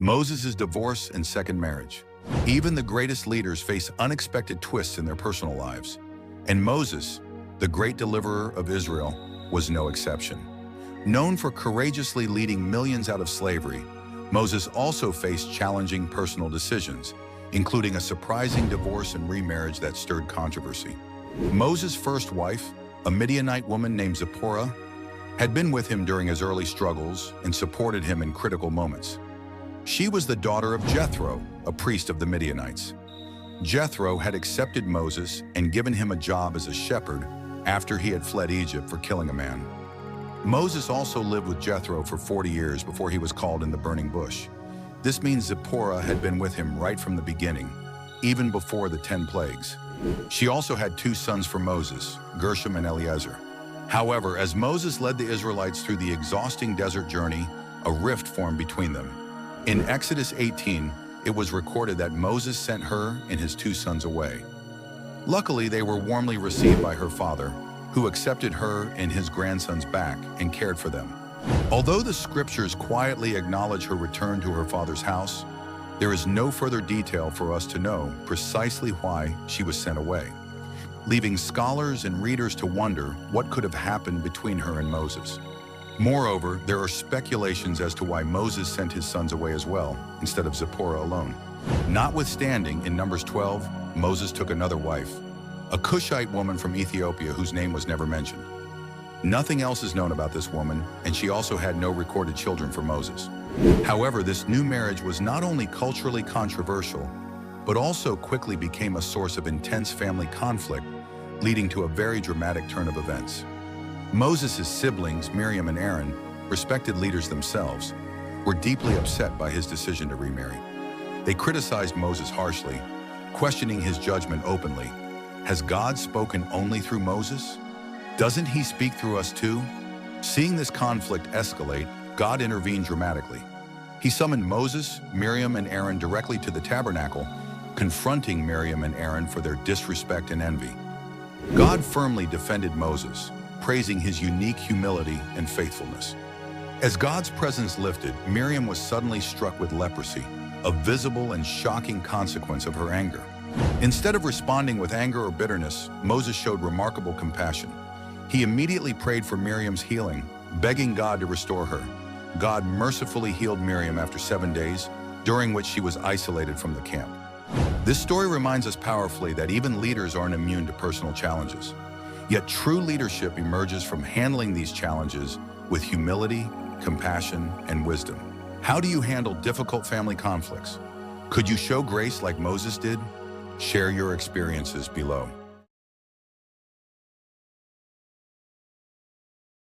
Moses' divorce and second marriage. Even the greatest leaders face unexpected twists in their personal lives. And Moses, the great deliverer of Israel, was no exception. Known for courageously leading millions out of slavery, Moses also faced challenging personal decisions, including a surprising divorce and remarriage that stirred controversy. Moses' first wife, a Midianite woman named Zipporah, had been with him during his early struggles and supported him in critical moments. She was the daughter of Jethro, a priest of the Midianites. Jethro had accepted Moses and given him a job as a shepherd after he had fled Egypt for killing a man. Moses also lived with Jethro for 40 years before he was called in the burning bush. This means Zipporah had been with him right from the beginning, even before the 10 plagues. She also had 2 sons for Moses, Gershom and Eliezer. However, as Moses led the Israelites through the exhausting desert journey, a rift formed between them. In Exodus 18, it was recorded that Moses sent her and his 2 sons away. Luckily, they were warmly received by her father, who accepted her and his grandsons back and cared for them. Although the scriptures quietly acknowledge her return to her father's house, there is no further detail for us to know precisely why she was sent away, leaving scholars and readers to wonder what could have happened between her and Moses. Moreover, there are speculations as to why Moses sent his sons away as well, instead of Zipporah alone. Notwithstanding, in Numbers 12, Moses took another wife, a Cushite woman from Ethiopia whose name was never mentioned. Nothing else is known about this woman, and she also had no recorded children for Moses. However, this new marriage was not only culturally controversial, but also quickly became a source of intense family conflict, leading to a very dramatic turn of events. Moses' siblings, Miriam and Aaron, respected leaders themselves, were deeply upset by his decision to remarry. They criticized Moses harshly, questioning his judgment openly. Has God spoken only through Moses? Doesn't he speak through us too? Seeing this conflict escalate, God intervened dramatically. He summoned Moses, Miriam, and Aaron directly to the tabernacle, confronting Miriam and Aaron for their disrespect and envy. God firmly defended Moses, praising his unique humility and faithfulness. As God's presence lifted, Miriam was suddenly struck with leprosy, a visible and shocking consequence of her anger. Instead of responding with anger or bitterness, Moses showed remarkable compassion. He immediately prayed for Miriam's healing, begging God to restore her. God mercifully healed Miriam after 7 days, during which she was isolated from the camp. This story reminds us powerfully that even leaders aren't immune to personal challenges. Yet true leadership emerges from handling these challenges with humility, compassion, and wisdom. How do you handle difficult family conflicts? Could you show grace like Moses did? Share your experiences below.